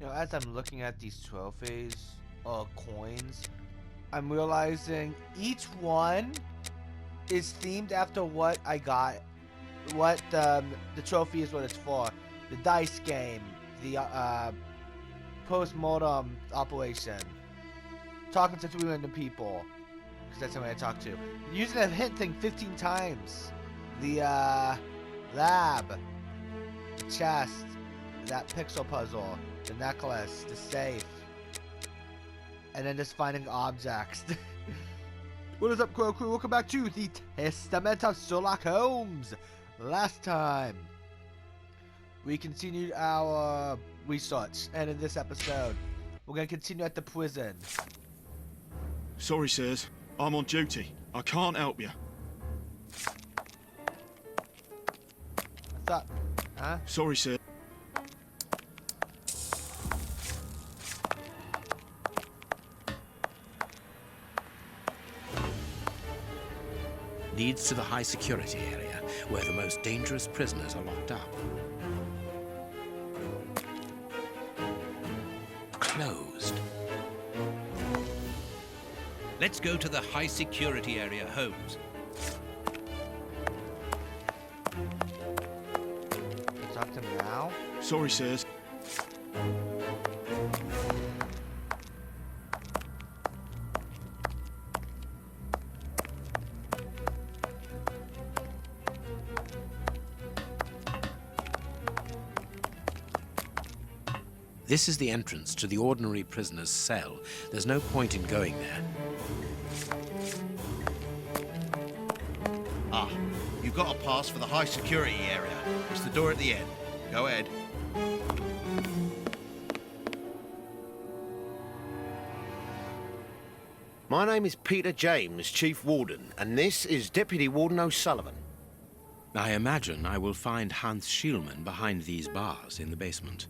You know, as I'm looking at these trophies, coins, I'm realizing each one is themed after what I got, what the trophy is, what it's for. The dice game, the post-mortem operation, talking to 3 random people, because that's how I talk to. Using a hint thing 15 times. The lab, the chest, that pixel puzzle, the necklace, the safe, and then just finding objects. What is up, Crow Crew? Welcome back to the Testament of Sherlock Holmes. Last time, we continued our research, and in this episode, we're going to continue at the prison. Sorry, sirs. I'm on duty. I can't help you. What's up? Huh? Sorry, sir. Leads to the high security area, where the most dangerous prisoners are locked up. Closed. Let's go to the high security area, Holmes. Talk to me now? Sorry, sirs. This is the entrance to the ordinary prisoner's cell. There's no point in going there. Ah, you've got a pass for the high security area. It's the door at the end. Go ahead. My name is Peter James, Chief Warden, and this is Deputy Warden O'Sullivan. I imagine I will find Hans Schielmann behind these bars in the basement.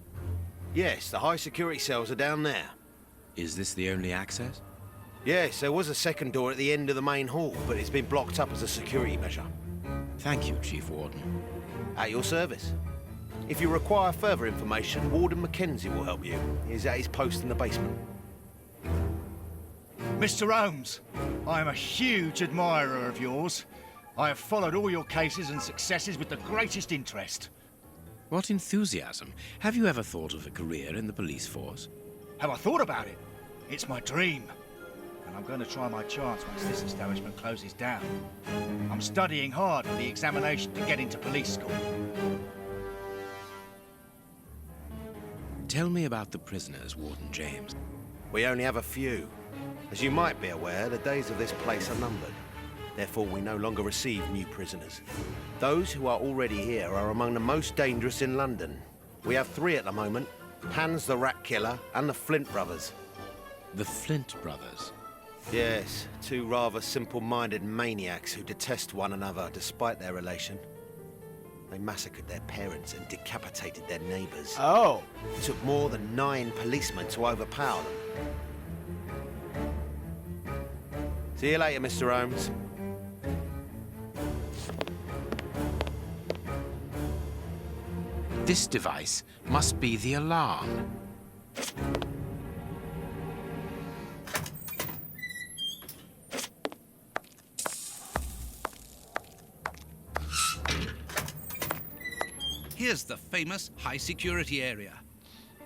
Yes, the high security cells are down there. Is this the only access? Yes, there was a second door at the end of the main hall, but it's been blocked up as a security measure. Thank you, Chief Warden. At your service. If you require further information, Warden Mackenzie will help you. He's at his post in the basement. Mr. Holmes, I am a huge admirer of yours. I have followed all your cases and successes with the greatest interest. What enthusiasm. Have you ever thought of a career in the police force? Have I thought about it? It's my dream. And I'm going to try my chance once this establishment closes down. I'm studying hard for the examination to get into police school. Tell me about the prisoners, Warden James. We only have a few. As you might be aware, the days of this place are numbered. Therefore, we no longer receive new prisoners. Those who are already here are among the most dangerous in London. We have 3 at the moment: Hans the Rat Killer and the Flint Brothers. The Flint Brothers? Yes, 2 rather simple-minded maniacs who detest one another despite their relation. They massacred their parents and decapitated their neighbours. Oh! It took more than 9 policemen to overpower them. See you later, Mr. Holmes. This device must be the alarm. Here's the famous high security area.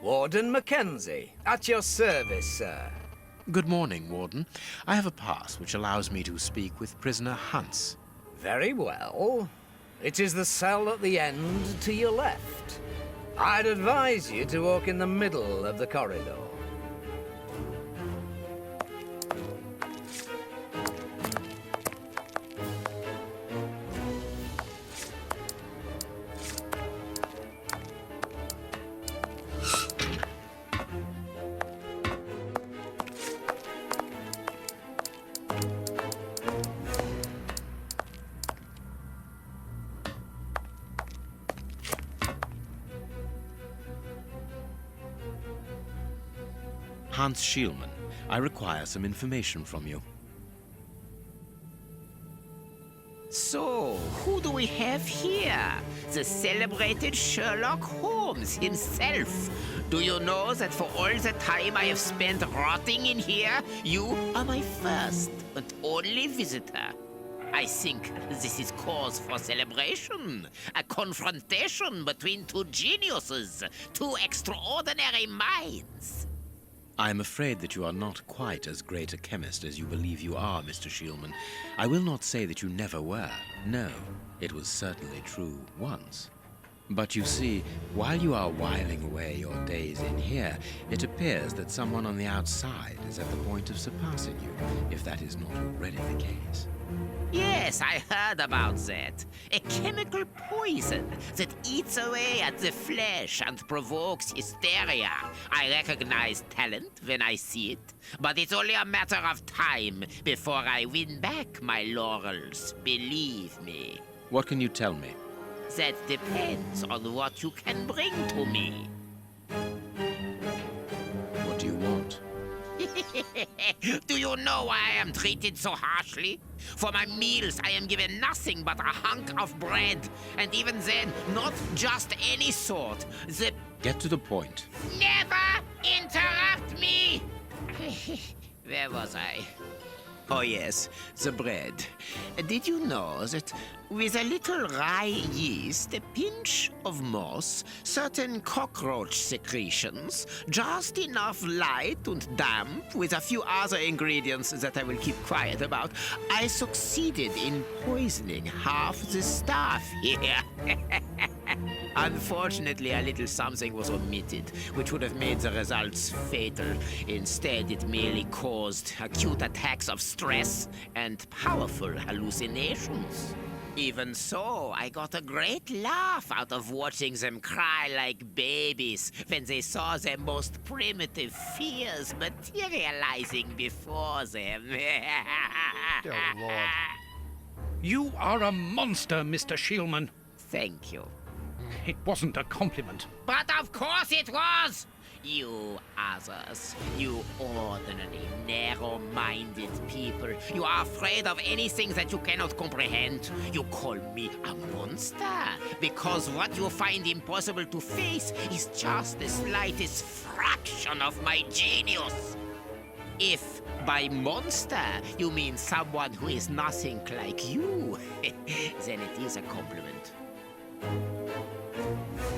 Warden Mackenzie, at your service, sir. Good morning, Warden. I have a pass which allows me to speak with prisoner Hans. Very well. It is the cell at the end to your left. I'd advise you to walk in the middle of the corridor. Hans Schielmann, I require some information from you. So, who do we have here? The celebrated Sherlock Holmes. Holmes himself. Do you know that for all the time I have spent rotting in here, you are my first and only visitor? I think this is cause for celebration. A confrontation between two geniuses, two extraordinary minds. I am afraid that you are not quite as great a chemist as you believe you are, Mr. Shielman. I will not say that you never were. No, it was certainly true once. But you see, while you are whiling away your days in here, it appears that someone on the outside is at the point of surpassing you, if that is not already the case. Yes, I heard about that. A chemical poison that eats away at the flesh and provokes hysteria. I recognize talent when I see it, but it's only a matter of time before I win back my laurels, believe me. What can you tell me? That depends on what you can bring to me. What do you want? Do you know why I am treated so harshly? For my meals, I am given nothing but a hunk of bread. And even then, not just any sort. Get to the point. Never interrupt me! Where was I? Oh yes, the bread. Did you know that with a little rye yeast, a pinch of moss, certain cockroach secretions, just enough light and damp, with a few other ingredients that I will keep quiet about, I succeeded in poisoning half the staff here. Unfortunately, a little something was omitted, which would have made the results fatal. Instead, it merely caused acute attacks of stress and powerful hallucinations. Even so, I got a great laugh out of watching them cry like babies when they saw their most primitive fears materializing before them. Dear Lord. You are a monster, Mr. Shielman. Thank you. It wasn't a compliment. But of course it was! You others, you ordinary, narrow-minded people, you are afraid of anything that you cannot comprehend. You call me a monster because what you find impossible to face is just the slightest fraction of my genius. If by monster you mean someone who is nothing like you, then it is a compliment.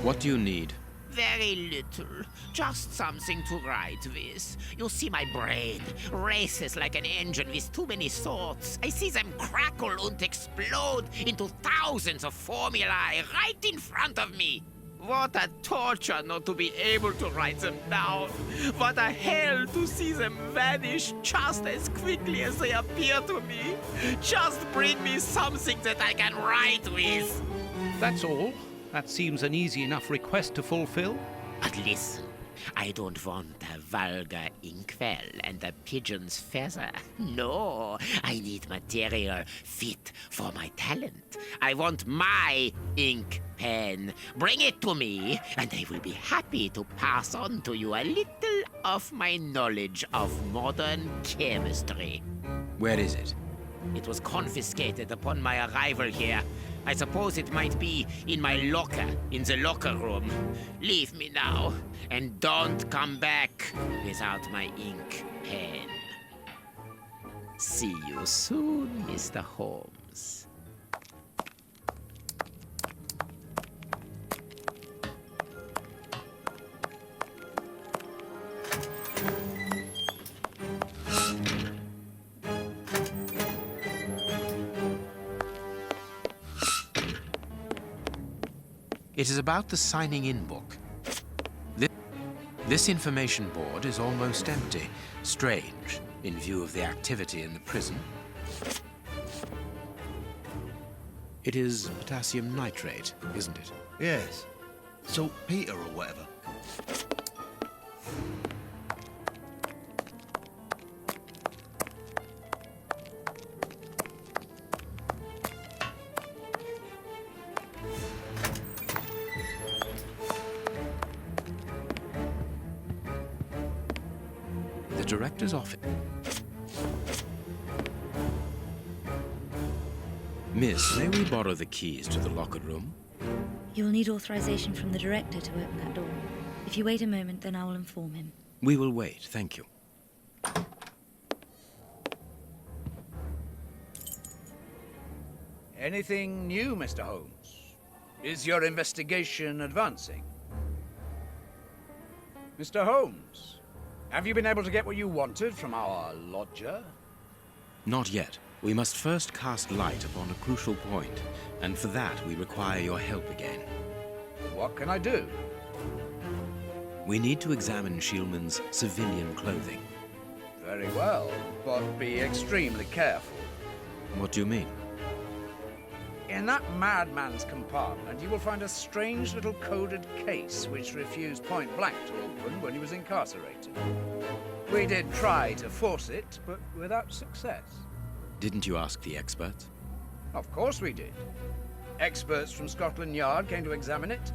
What do you need? Very little. Just something to write with. You see, my brain races like an engine with too many thoughts. I see them crackle and explode into thousands of formulae right in front of me. What a torture not to be able to write them down. What a hell to see them vanish just as quickly as they appear to me. Just bring me something that I can write with. That's all. That seems an easy enough request to fulfill. But listen, I don't want a vulgar inkwell and a pigeon's feather. No, I need material fit for my talent. I want my ink pen. Bring it to me, and I will be happy to pass on to you a little of my knowledge of modern chemistry. Where is it? It was confiscated upon my arrival here. I suppose it might be in my locker, in the locker room. Leave me now, and don't come back without my ink pen. See you soon, Mr. Holmes. It is about the signing-in book. This information board is almost empty. Strange, in view of the activity in the prison. It is potassium nitrate, isn't it? Yes. Saltpeter or whatever. Director's office. Miss, may we borrow the keys to the locker room? You'll need authorization from the director to open that door. If you wait a moment, then I will inform him. We will wait, thank you. Anything new, Mr. Holmes? Is your investigation advancing? Mr. Holmes, have you been able to get what you wanted from our lodger? Not yet. We must first cast light upon a crucial point, and for that we require your help again. What can I do? We need to examine Shielman's civilian clothing. Very well, but be extremely careful. What do you mean? In that madman's compartment, you will find a strange little coded case which refused point blank to open when he was incarcerated. We did try to force it, but without success. Didn't you ask the experts? Of course we did. Experts from Scotland Yard came to examine it,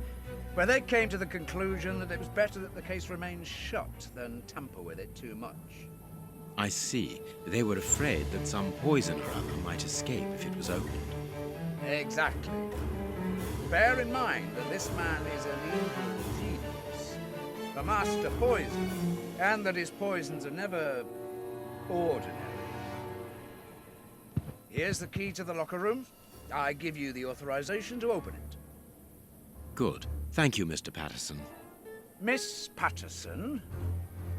where they came to the conclusion that it was better that the case remained shut than tamper with it too much. I see. They were afraid that some poison or other might escape if it was opened. Exactly. Bear in mind that this man is an evil genius, the master poisoner, and that his poisons are never ordinary. Here's the key to the locker room. I give you the authorization to open it. Good. Thank you, Mr. Patterson. Miss Patterson,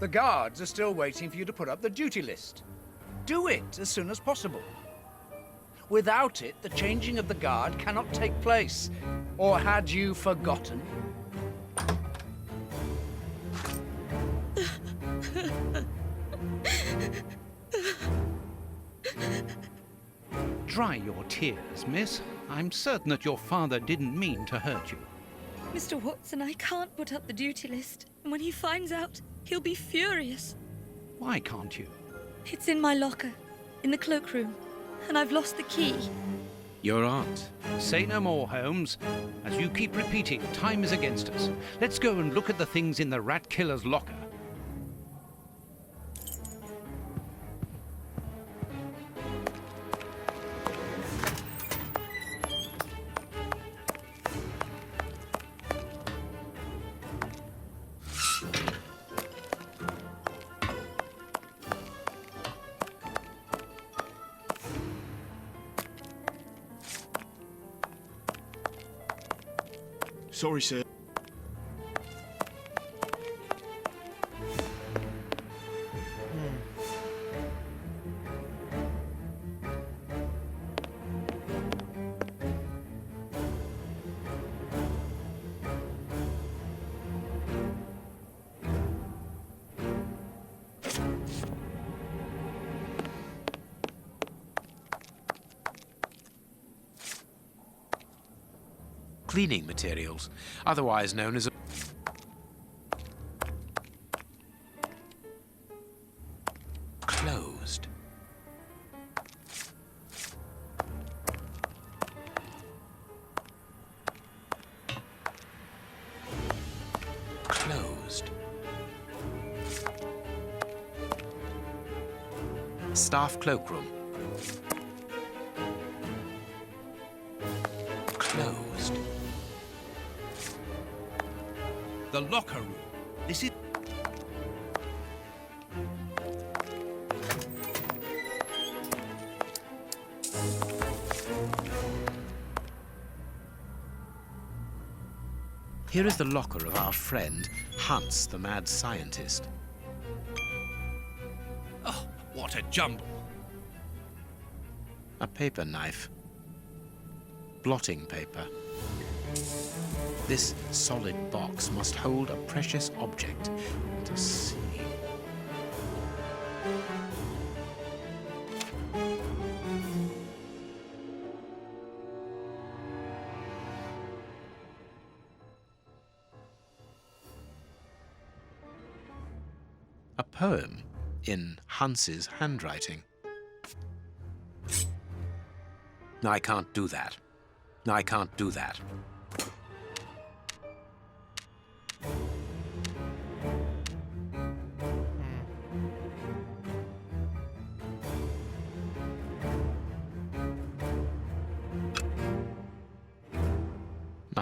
the guards are still waiting for you to put up the duty list. Do it as soon as possible. Without it, the changing of the guard cannot take place. Or had you forgotten? Dry your tears, miss. I'm certain that your father didn't mean to hurt you. Mr. Watson, I can't put up the duty list. And when he finds out, he'll be furious. Why can't you? It's in my locker, in the cloakroom, and I've lost the key. Your aunt. Say no more, Holmes. As you keep repeating, time is against us. Let's go and look at the things in the rat killer's locker. Sorry, sir. Cleaning materials, otherwise known as closed. Closed. Staff cloakroom. Closed. The locker room. This is... Here is the locker of our friend, Hans, the mad scientist. Oh, what a jumble. A paper knife. Blotting paper. This solid box must hold a precious object. To see. A poem in Hans's handwriting. I can't do that. I can't do that.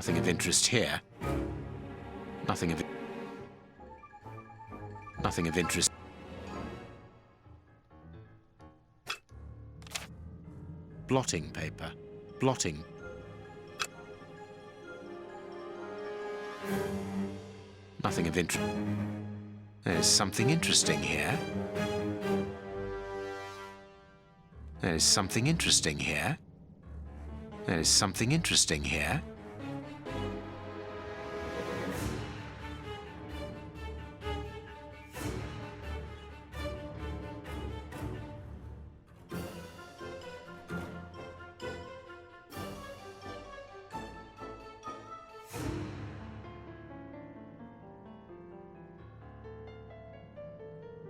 Nothing of interest here. Nothing of interest. Blotting paper. Blotting. Nothing of interest. There's something interesting here. There is something interesting here. There is something interesting here.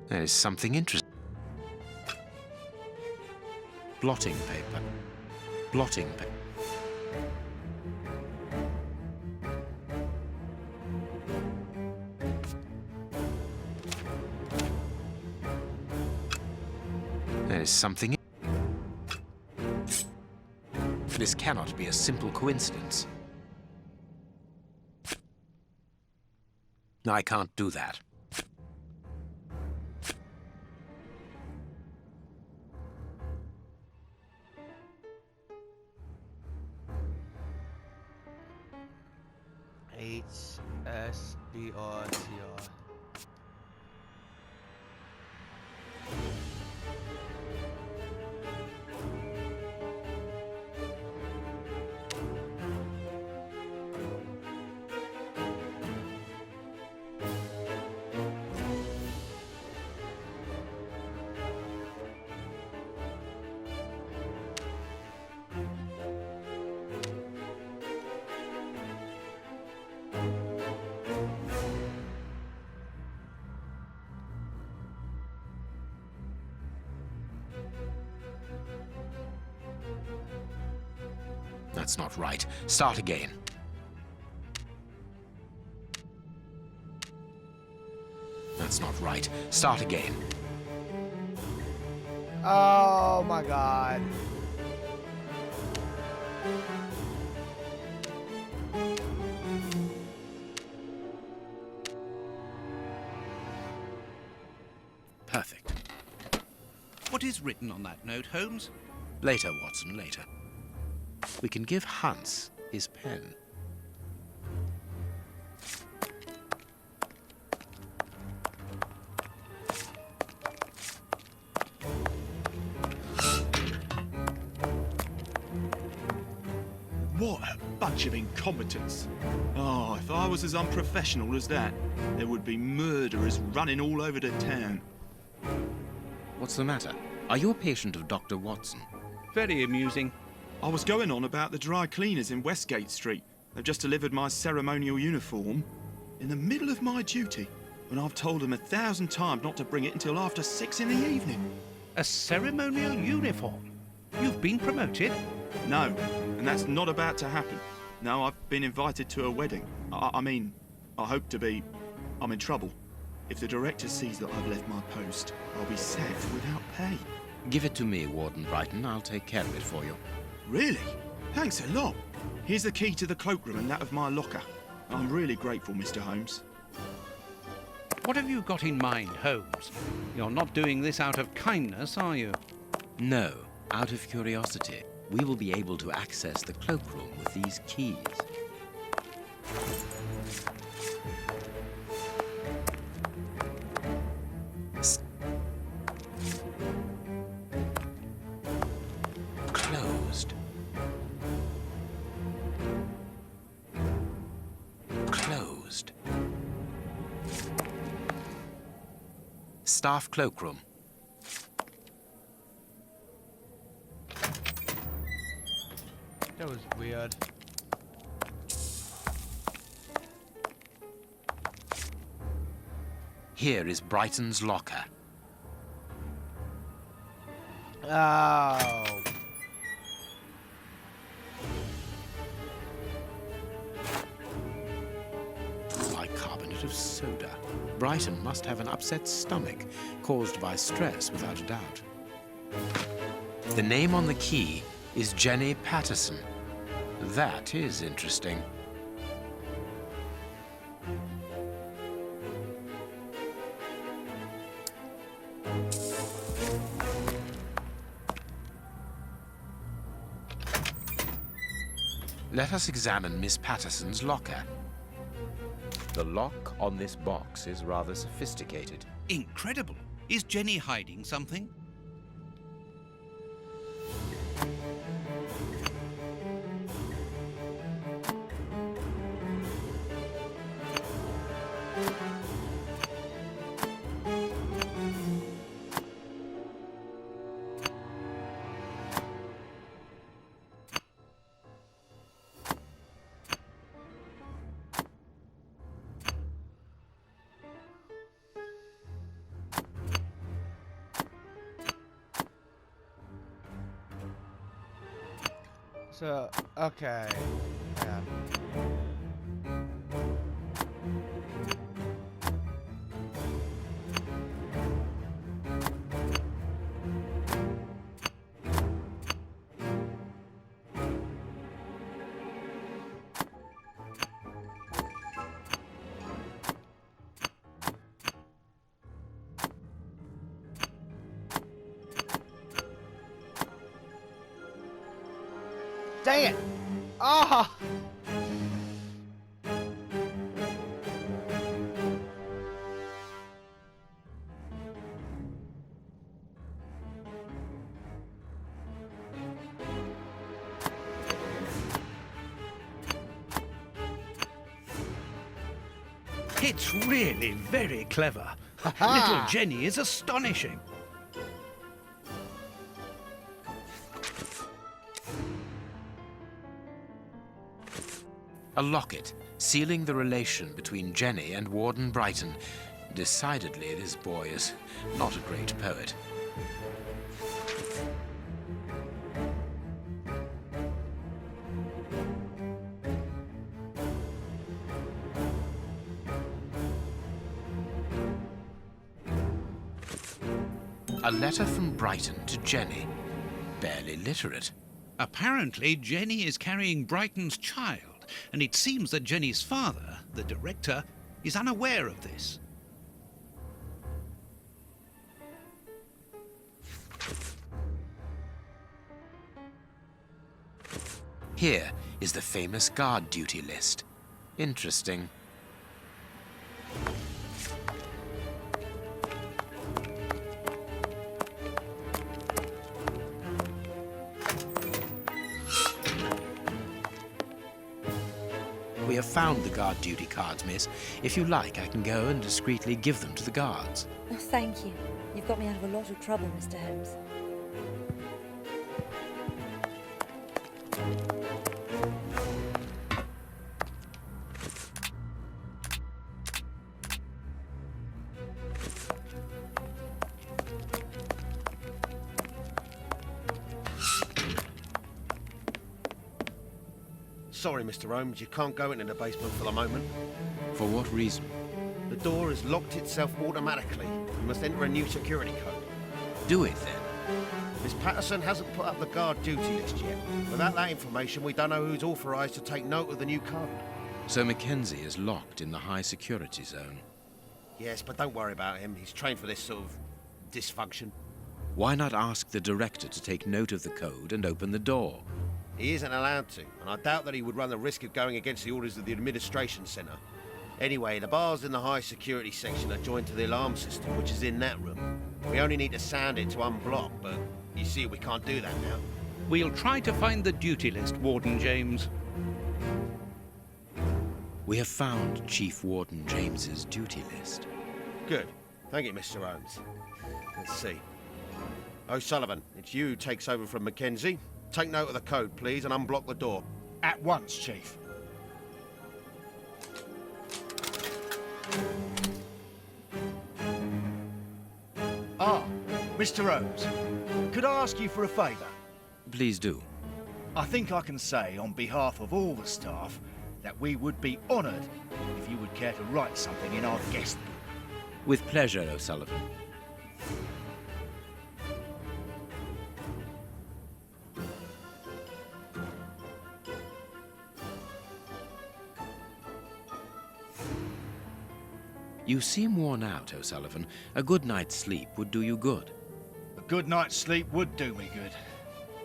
There is something interesting. Blotting paper. Blotting paper. There is something. This cannot be a simple coincidence. I can't do that. HSBRTR. That's not right. Start again. That's not right. Start again. Oh my god. Perfect. What is written on that note, Holmes? Later, Watson, later. We can give Hans his pen. What a bunch of incompetents. Oh, if I was as unprofessional as that, there would be murderers running all over the town. What's the matter? Are you a patient of Dr. Watson? Very amusing. I was going on about the dry cleaners in Westgate Street. They've just delivered my ceremonial uniform in the middle of my duty, when I've told them 1,000 times not to bring it until after 6 in the evening. A ceremonial uniform? You've been promoted? No, and that's not about to happen. No, I've been invited to a wedding. I mean, I hope to be. I'm in trouble. If the director sees that I've left my post, I'll be sacked without pay. Give it to me, Warden Brighton. I'll take care of it for you. Really? Thanks a lot. Here's the key to the cloakroom and that of my locker. I'm really grateful, Mr. Holmes. What have you got in mind, Holmes? You're not doing this out of kindness, are you? No, out of curiosity. We will be able to access the cloakroom with these keys. Closed. Closed. Staff cloakroom. That was weird. Here is Brighton's locker. Oh. Bicarbonate of soda. Brighton must have an upset stomach, caused by stress, without a doubt. The name on the key is Jenny Patterson. That is interesting. Let us examine Miss Patterson's locker. The lock on this box is rather sophisticated. Incredible. Is Jenny hiding something? So, okay. Yeah. Dang it! Ah! It's really very clever. Little Jenny is astonishing. A locket, sealing the relation between Jenny and Warden Brighton. Decidedly, this boy is not a great poet. A letter from Brighton to Jenny. Barely literate. Apparently, Jenny is carrying Brighton's child, and it seems that Jenny's father, the director, is unaware of this. Here is the famous guard duty list. Interesting. We have found the guard duty cards, miss. If you like, I can go and discreetly give them to the guards. Oh, thank you. You've got me out of a lot of trouble, Mr. Holmes. Sorry, Mr. Holmes, you can't go into the basement for the moment. For what reason? The door has locked itself automatically. We must enter a new security code. Do it, then. Miss Patterson hasn't put up the guard duty list yet. Without that information, we don't know who's authorised to take note of the new code. So Mackenzie is locked in the high security zone. Yes, but don't worry about him. He's trained for this sort of dysfunction. Why not ask the director to take note of the code and open the door? He isn't allowed to, and I doubt that he would run the risk of going against the orders of the administration centre. Anyway, the bars in the high security section are joined to the alarm system, which is in that room. We only need to sound it to unblock, but you see we can't do that now. We'll try to find the duty list, Warden James. We have found Chief Warden James's duty list. Good. Thank you, Mr. Holmes. Let's see. O'Sullivan, it's you who takes over from Mackenzie. Take note of the code, please, and unblock the door. At once, Chief. Ah, Mr. Holmes, could I ask you for a favour? Please do. I think I can say on behalf of all the staff that we would be honoured if you would care to write something in our guest book. With pleasure, O'Sullivan. You seem worn out, O'Sullivan. A good night's sleep would do you good. A good night's sleep would do me good.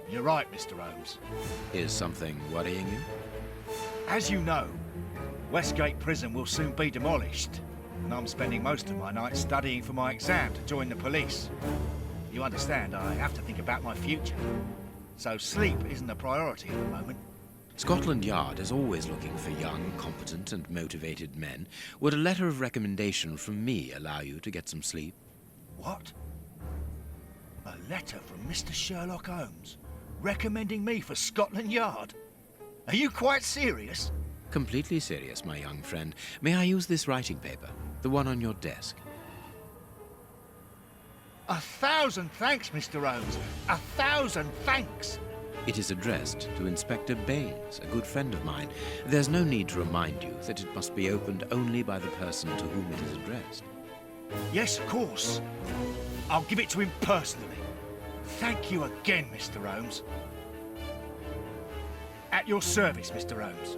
You're right, Mr. Holmes. Is something worrying you? As you know, Westgate Prison will soon be demolished, and I'm spending most of my nights studying for my exam to join the police. You understand, I have to think about my future. So sleep isn't a priority at the moment. Scotland Yard is always looking for young, competent and motivated men. Would a letter of recommendation from me allow you to get some sleep? What? A letter from Mr. Sherlock Holmes recommending me for Scotland Yard? Are you quite serious? Completely serious, my young friend. May I use this writing paper? The one on your desk. 1,000 thanks, Mr. Holmes. 1,000 thanks. It is addressed to Inspector Baines, a good friend of mine. There's no need to remind you that it must be opened only by the person to whom it is addressed. Yes, of course. I'll give it to him personally. Thank you again, Mr. Holmes. At your service, Mr. Holmes.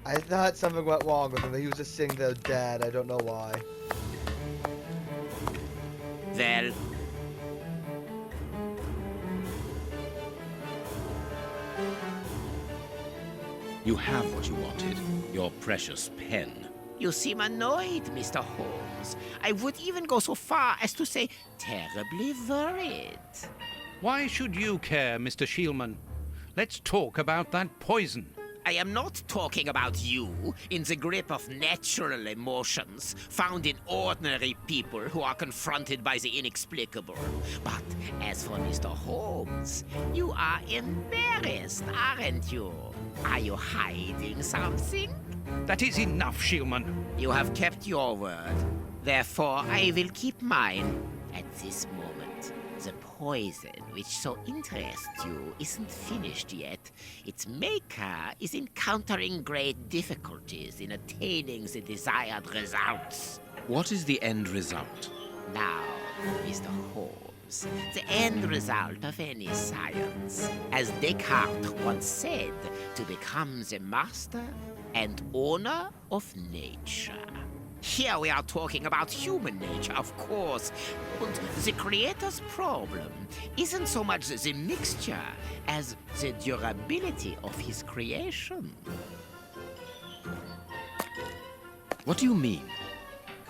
I thought something went wrong with him. He was just sitting there dead. I don't know why. Well, You have what you wanted. Your precious pen. you seem annoyed, Mr. Holmes. I would even go so far as to say terribly worried. Why should you care, Mr. Shielman? Let's talk about that poison. I am not talking about you in the grip of natural emotions found in ordinary people who are confronted by the inexplicable. But as for Mr. Holmes, you are embarrassed, aren't you? Are you hiding something? That is enough, Shielman. You have kept your word. Therefore, I will keep mine. At this moment, the poison which so interests you isn't finished yet. Its maker is encountering great difficulties in attaining the desired results. What is the end result? Now, Mr. Holmes, the end result of any science, as Descartes once said, to become the master and owner of nature. Here we are talking about human nature, of course. And the creator's problem isn't so much the mixture as the durability of his creation. What do you mean?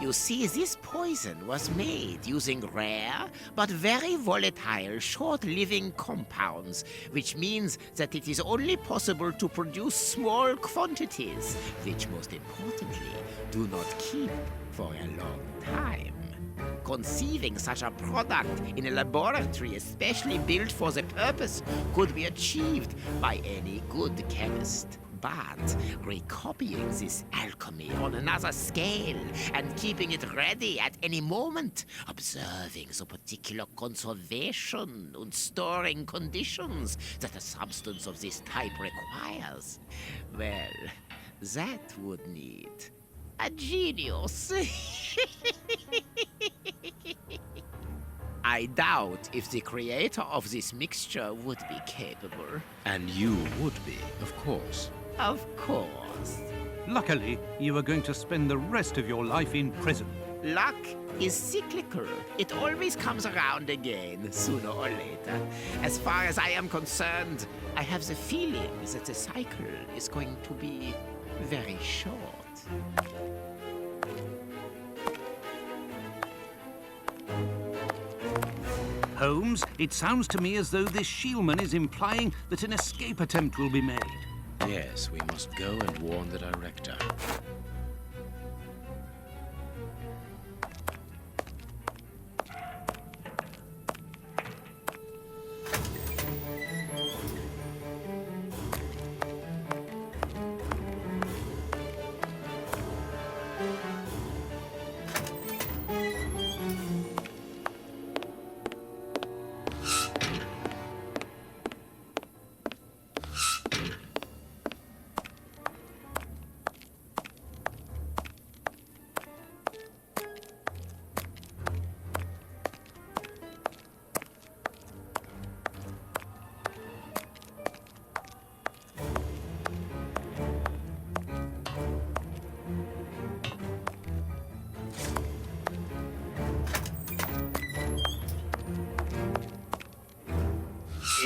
You see, this poison was made using rare but very volatile short-living compounds, which means that it is only possible to produce small quantities, which most importantly do not keep for a long time. Conceiving such a product in a laboratory especially built for the purpose could be achieved by any good chemist. But recopying this alchemy on another scale and keeping it ready at any moment, observing the particular conservation and storing conditions that a substance of this type requires, well, that would need a genius. I doubt if the creator of this mixture would be capable. And you would be, of course. Of course. Luckily, you are going to spend the rest of your life in prison. Luck is cyclical. It always comes around again, sooner or later. As far as I am concerned, I have the feeling that the cycle is going to be very short. Holmes, it sounds to me as though this Shielman is implying that an escape attempt will be made. Yes, we must go and warn the director.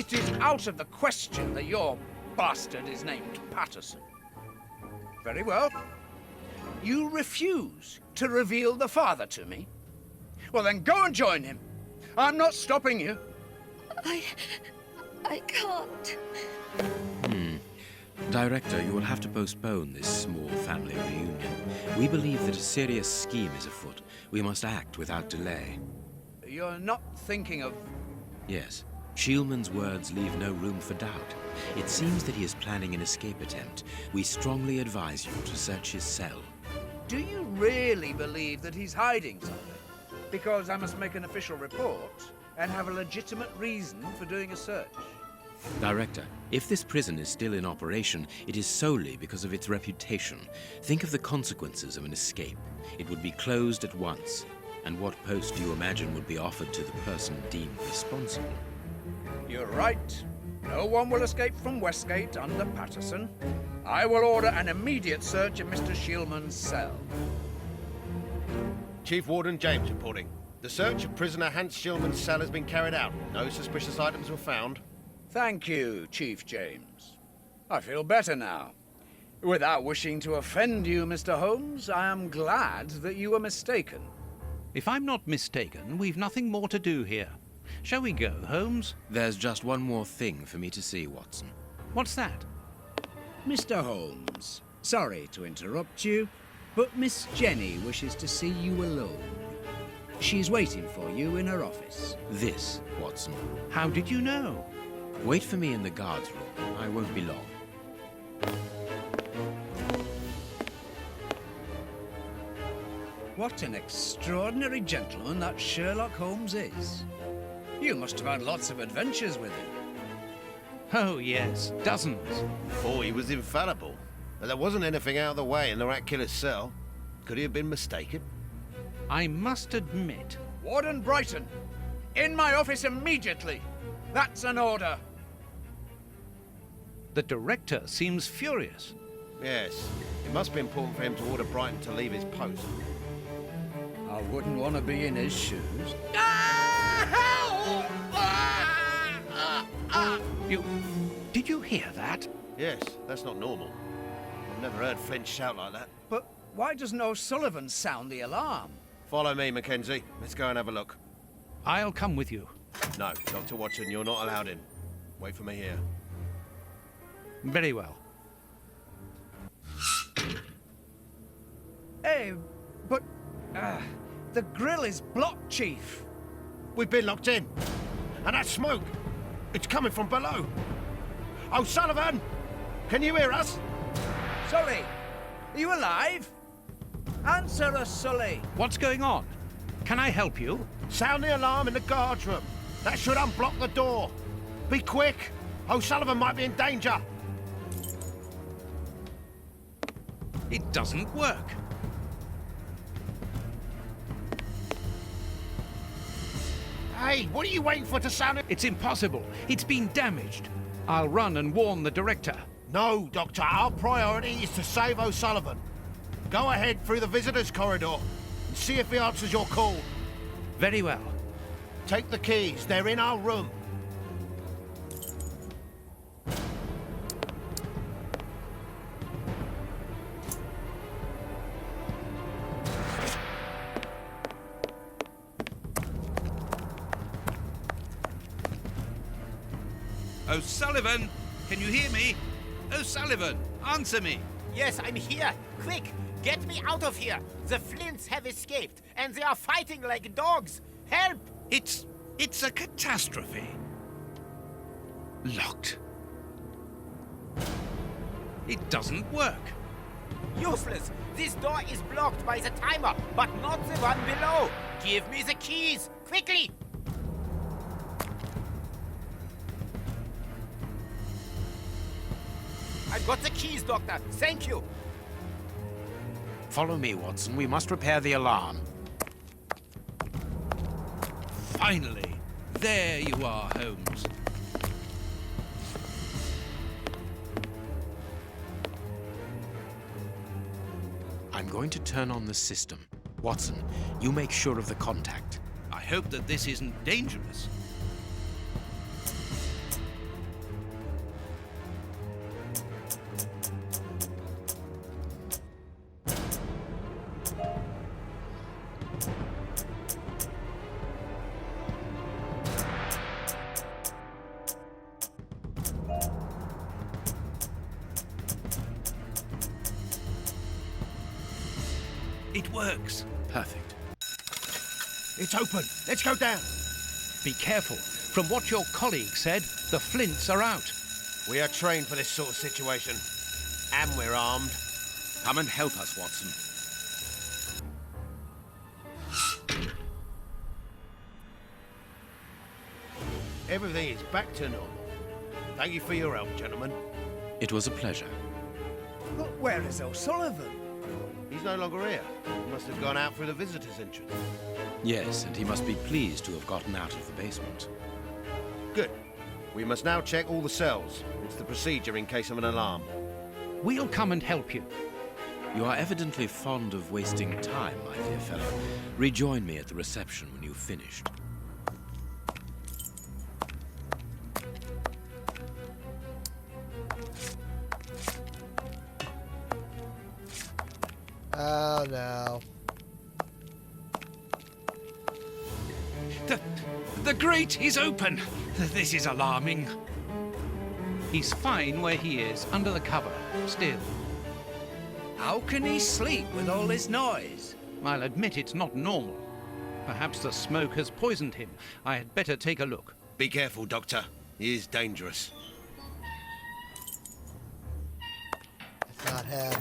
it is out of the question that your bastard is named Patterson. Very well. You refuse to reveal the father to me? Well, then go and join him. I'm not stopping you. I can't. Director, you will have to postpone this small family reunion. We believe that a serious scheme is afoot. We must act without delay. You're not thinking of... Yes. Shielman's words leave no room for doubt. It seems that he is planning an escape attempt. We strongly advise you to search his cell. Do you really believe that he's hiding something? Because I must make an official report and have a legitimate reason for doing a search. Director, if this prison is still in operation, it is solely because of its reputation. Think of the consequences of an escape. It would be closed at once. And what post do you imagine would be offered to the person deemed responsible? You're right. No one will escape from Westgate under Patterson. I will order an immediate search of Mr. Shielman's cell. Chief Warden James reporting. The search of prisoner Hans Shielman's cell has been carried out. No suspicious items were found. Thank you, Chief James. I feel better now. Without wishing to offend you, Mr. Holmes, I am glad that you were mistaken. If I'm not mistaken, we've nothing more to do here. Shall we go, Holmes? There's just one more thing for me to see, Watson. What's that? Mr. Holmes, sorry to interrupt you, but Miss Jenny wishes to see you alone. She's waiting for you in her office. This, Watson. How did you know? Wait for me in the guard's room. I won't be long. What an extraordinary gentleman that Sherlock Holmes is. You must have had lots of adventures with him. Oh, yes, dozens. Thought he was infallible. But there wasn't anything out of the way in the rat killer's cell. Could he have been mistaken? I must admit... Warden Brighton, in my office immediately. That's an order. The director seems furious. Yes. It must be important for him to order Brighton to leave his post. I wouldn't want to be in his shoes. Did you hear that? Yes, that's not normal. I've never heard Flint shout like that. But why doesn't O'Sullivan sound the alarm? Follow me, Mackenzie. Let's go and have a look. I'll come with you. No, Dr. Watson, you're not allowed in. Wait for me here. Very well. Hey, but... the grill is blocked, Chief. We've been locked in. And that smoke, it's coming from below. O'Sullivan! Can you hear us? Sully, are you alive? Answer us, Sully. What's going on? Can I help you? Sound the alarm in the guard's room. That should unblock the door. Be quick. O'Sullivan might be in danger. It doesn't work. Hey, what are you waiting for to sound it? It's impossible. It's been damaged. I'll run and warn the director. No, Doctor. Our priority is to save O'Sullivan. Go ahead through the visitors' corridor and see if he answers your call. Very well. Take the keys. They're in our room. O'Sullivan, can you hear me? O'Sullivan, answer me. Yes, I'm here. Quick, get me out of here. The Flints have escaped, and they are fighting like dogs. Help! It's a catastrophe. Locked. It doesn't work. Useless. This door is blocked by the timer, but not the one below. Give me the keys, quickly! I've got the keys, Doctor. Thank you. Follow me, Watson. We must repair the alarm. Finally. There you are, Holmes. I'm going to turn on the system. Watson, you make sure of the contact. I hope that this isn't dangerous. It works. Perfect. It's open. Let's go down. Be careful. From what your colleague said, the flints are out. We are trained for this sort of situation. And we're armed. Come and help us, Watson. Everything is back to normal. Thank you for your help, gentlemen. It was a pleasure. But where is O'Sullivan? He's no longer here. He must have gone out through the visitor's entrance. Yes, and he must be pleased to have gotten out of the basement. Good. We must now check all the cells. It's the procedure in case of an alarm. We'll come and help you. You are evidently fond of wasting time, my dear fellow. Rejoin me at the reception when you've finished. Oh no. The grate is open. This is alarming. He's fine where he is, under the cover, still. How can he sleep with all this noise? I'll admit it's not normal. Perhaps the smoke has poisoned him. I had better take a look. Be careful, Doctor. He is dangerous. It's not him.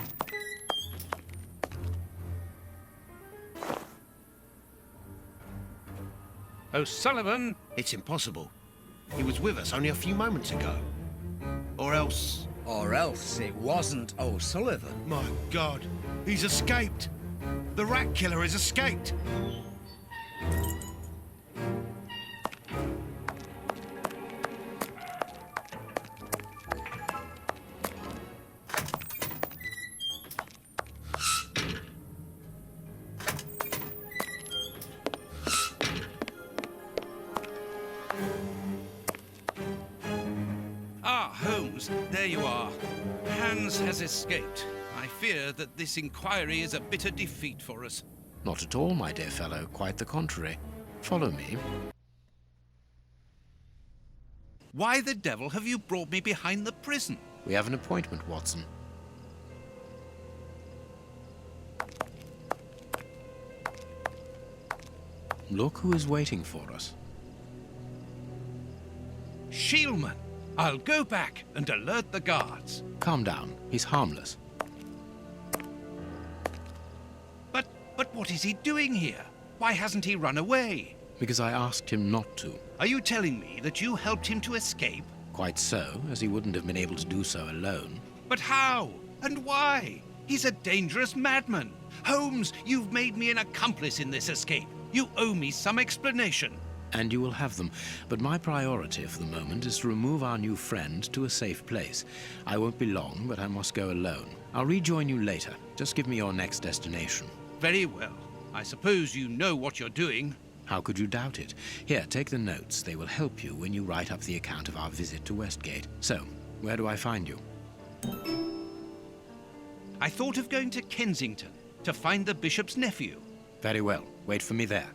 O'Sullivan! It's impossible. He was with us only a few moments ago. Or else... Or else it wasn't O'Sullivan. My God, he's escaped! The rat killer has escaped! Ah, Holmes, there you are. Hans has escaped. I fear that this inquiry is a bitter defeat for us. Not at all, my dear fellow. Quite the contrary. Follow me. Why the devil have you brought me behind the prison? We have an appointment, Watson. Look who is waiting for us. Shielman! I'll go back and alert the guards. Calm down. He's harmless. But what is he doing here? Why hasn't he run away? Because I asked him not to. Are you telling me that you helped him to escape? Quite so, as he wouldn't have been able to do so alone. But how? And why? He's a dangerous madman. Holmes, you've made me an accomplice in this escape. You owe me some explanation. And you will have them. But my priority for the moment is to remove our new friend to a safe place. I won't be long, but I must go alone. I'll rejoin you later. Just give me your next destination. Very well. I suppose you know what you're doing. How could you doubt it? Here, take the notes. They will help you when you write up the account of our visit to Westgate. So, where do I find you? I thought of going to Kensington to find the bishop's nephew. Very well. Wait for me there.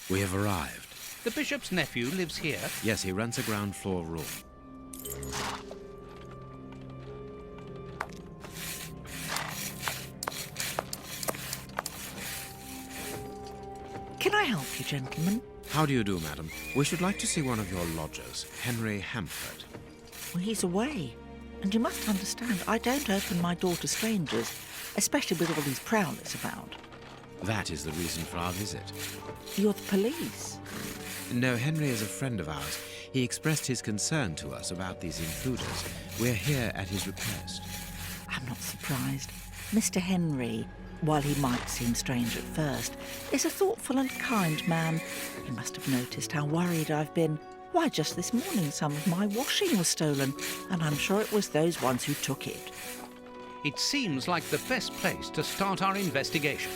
We have arrived. The bishop's nephew lives here. Yes, he rents a ground floor room. Can I help you, gentlemen? How do you do, madam? We should like to see one of your lodgers, Henry Hampford. Well, he's away. And you must understand, I don't open my door to strangers, especially with all these prowlers about. That is the reason for our visit. You're the police. No, Henry is a friend of ours. He expressed his concern to us about these intruders. We're here at his request. I'm not surprised. Mr. Henry, while he might seem strange at first, is a thoughtful and kind man. You must have noticed how worried I've been. Why, just this morning some of my washing was stolen, and I'm sure it was those ones who took it. It seems like the best place to start our investigation.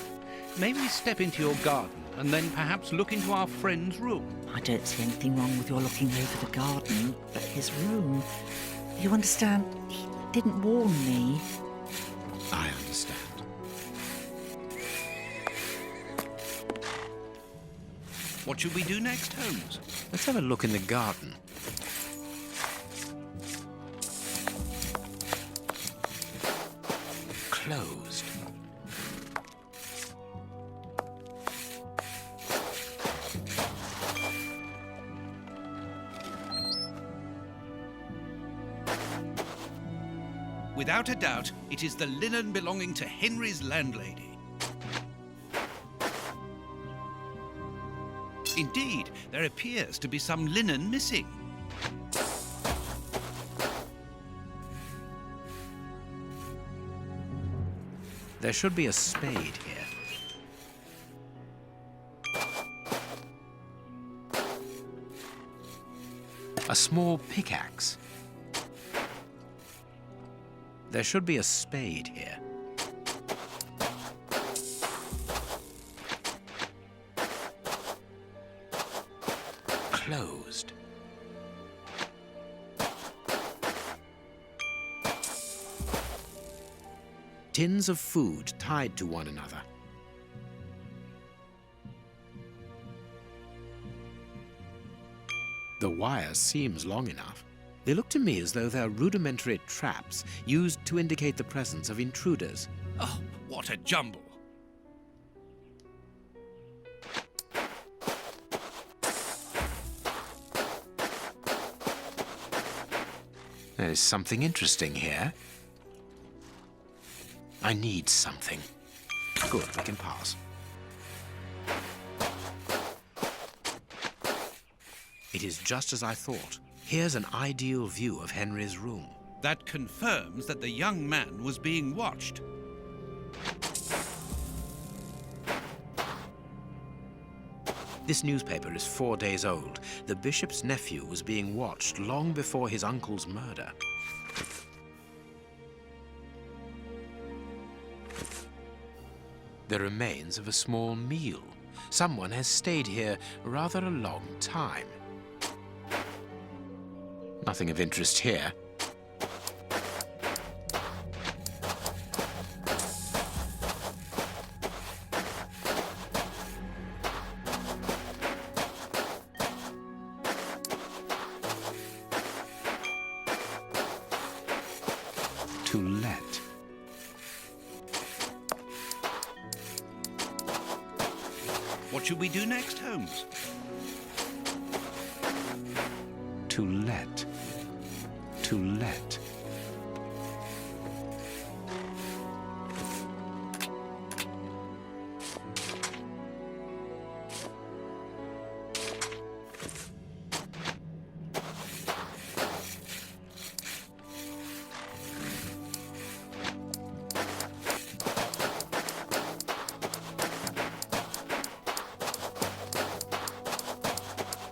Maybe step into your garden and then perhaps look into our friend's room. I don't see anything wrong with your looking over the garden, but his room... You understand, he didn't warn me. I understand. What should we do next, Holmes? Let's have a look in the garden. Closed. Without a doubt, it is the linen belonging to Henry's landlady. Indeed, there appears to be some linen missing. There should be a spade here. A small pickaxe. There should be a spade here. Closed. Tins of food tied to one another. The wire seems long enough. They look to me as though they're rudimentary traps used to indicate the presence of intruders. Oh, what a jumble! There's something interesting here. I need something. Good, we can pass. It is just as I thought. Here's an ideal view of Henry's room. That confirms that the young man was being watched. This newspaper is 4 days old. The bishop's nephew was being watched long before his uncle's murder. The remains of a small meal. Someone has stayed here rather a long time. Nothing of interest here. To let. What should we do next, Holmes? To let. To let.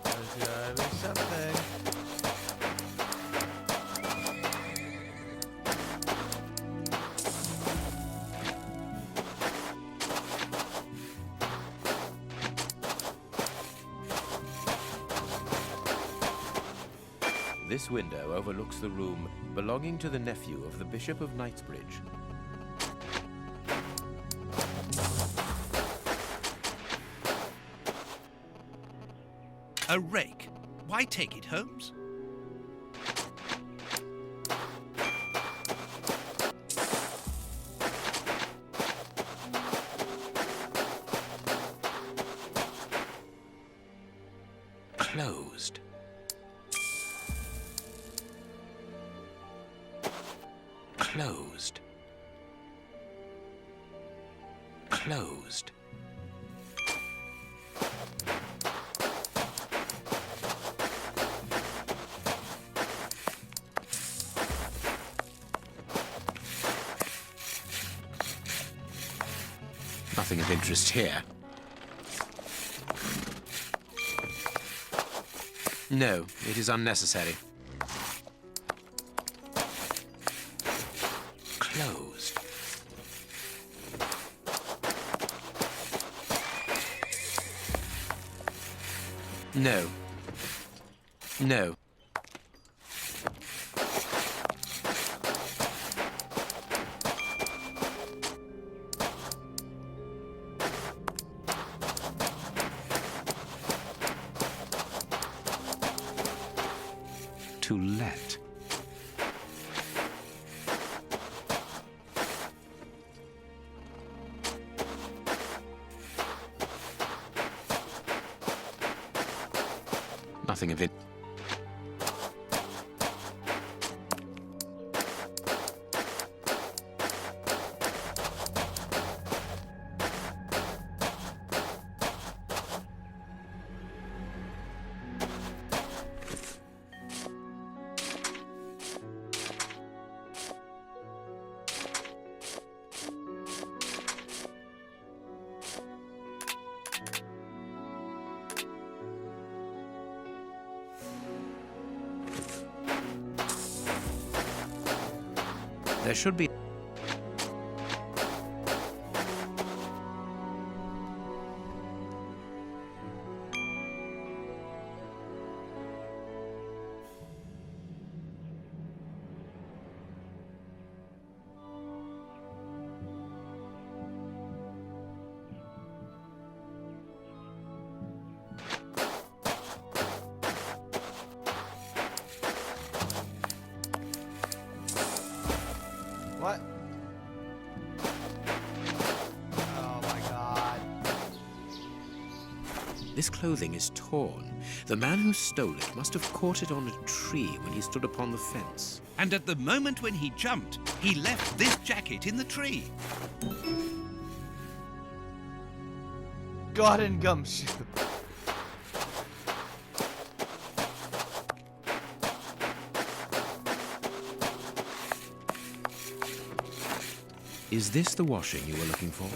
There's gotta be something. This window overlooks the room belonging to the nephew of the Bishop of Knightsbridge. A rake. Why take it, Holmes? Closed. Closed. Closed. Nothing of interest here. No, it is unnecessary. Closed. No. No. To let. Nothing of it. There should be... What? Oh my god. This clothing is torn. The man who stole it must have caught it on a tree when he stood upon the fence. And at the moment when he jumped, he left this jacket in the tree. Garden gumshoe. Is this the washing you were looking for?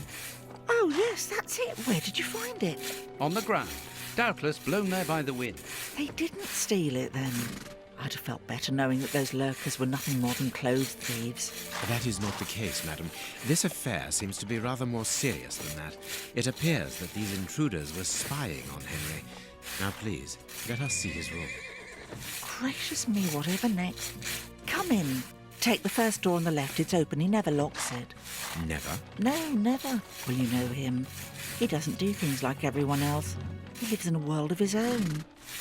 Oh, yes, that's it. Where did you find it? On the ground, doubtless blown there by the wind. They didn't steal it, then. I'd have felt better knowing that those lurkers were nothing more than clothes thieves. That is not the case, madam. This affair seems to be rather more serious than that. It appears that these intruders were spying on Henry. Now, please, let us see his room. Gracious me, whatever next? Come in. Take the first door on the left. It's open. He never locks it. Never? No, never. Well, you know him. He doesn't do things like everyone else. He lives in a world of his own.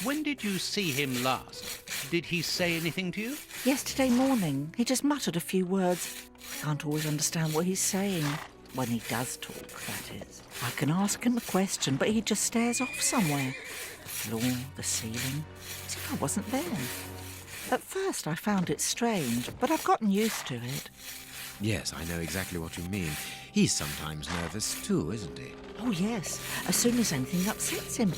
When did you see him last? Did he say anything to you? Yesterday morning, he just muttered a few words. I can't always understand what he's saying. When he does talk, that is. I can ask him a question, but he just stares off somewhere. The floor, the ceiling, as if I wasn't there. At first, I found it strange, but I've gotten used to it. Yes, I know exactly what you mean. He's sometimes nervous too, isn't he? Oh, yes. As soon as anything upsets him.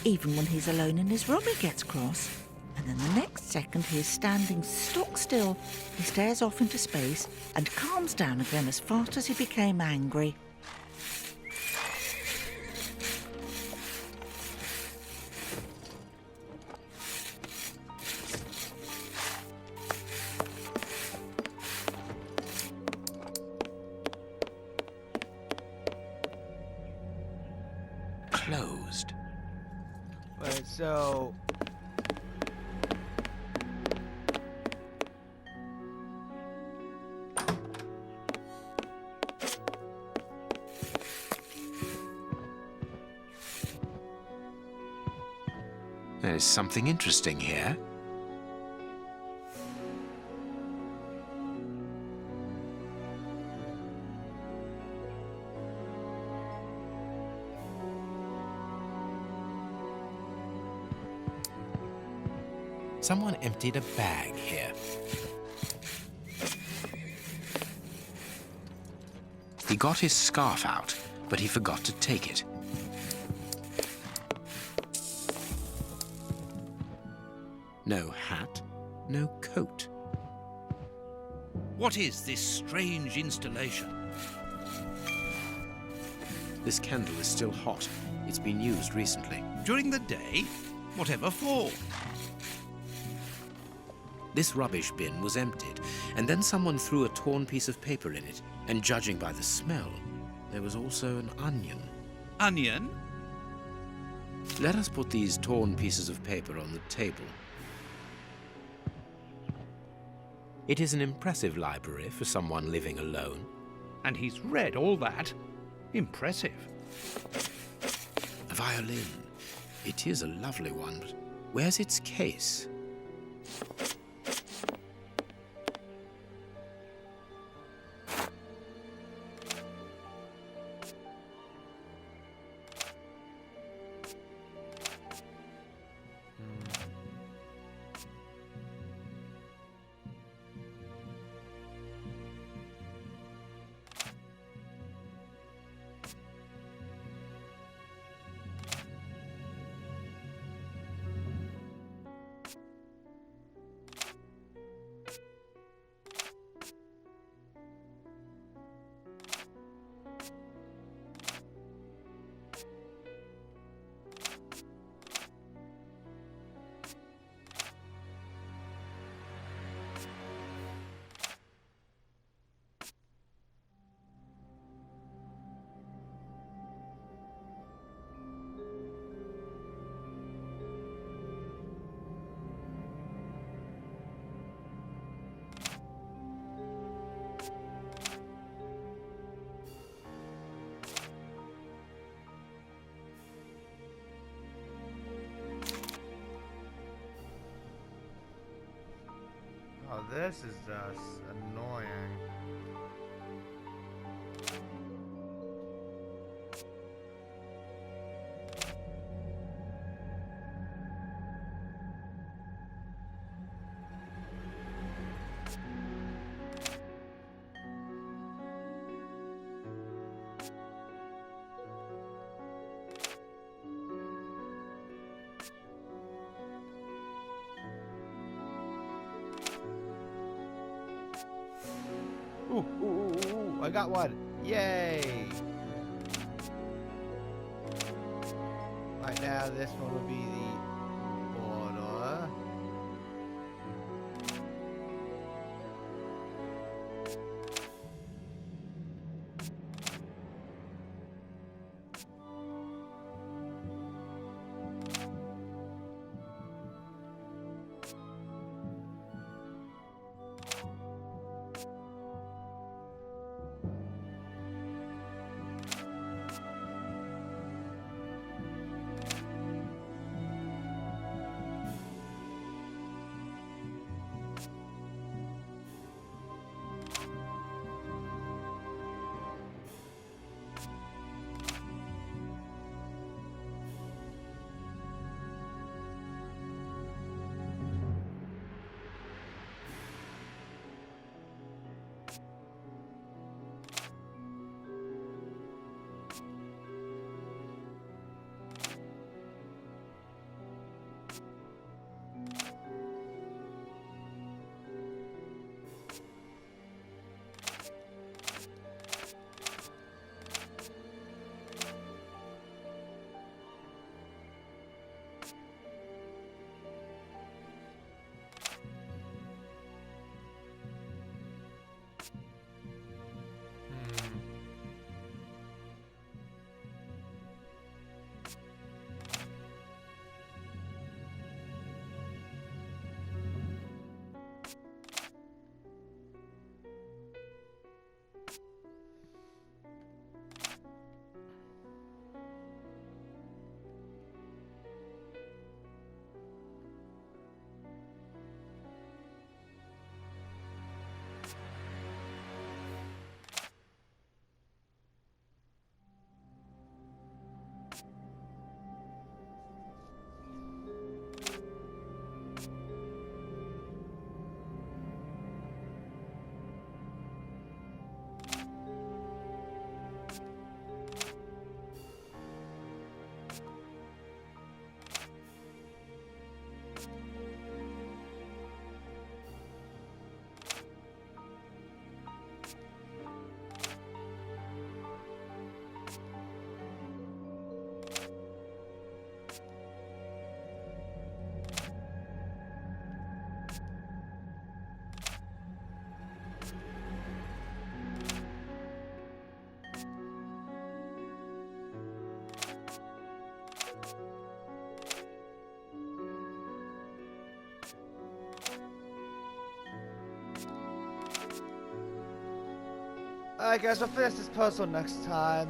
Even when he's alone in his room, he gets cross. And then the next second, he is standing stock still. He stares off into space and calms down again as fast as he became angry. Closed. Wait, so... There's something interesting here. Someone emptied a bag here. He got his scarf out, but he forgot to take it. No hat, no coat. What is this strange installation? This candle is still hot. It's been used recently. During the day? Whatever for? This rubbish bin was emptied, and then someone threw a torn piece of paper in it, and judging by the smell, there was also an onion. Onion? Let us put these torn pieces of paper on the table. It is an impressive library for someone living alone. And he's read all that. Impressive. A violin. It is a lovely one, but where's its case? Oh, this is just annoying. Ooh, I got one. Yay! Right now, this one will be the border. Alright guys, we'll finish this puzzle next time.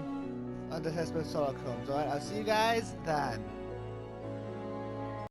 And this has been Sherlock Holmes, alright? I'll see you guys then.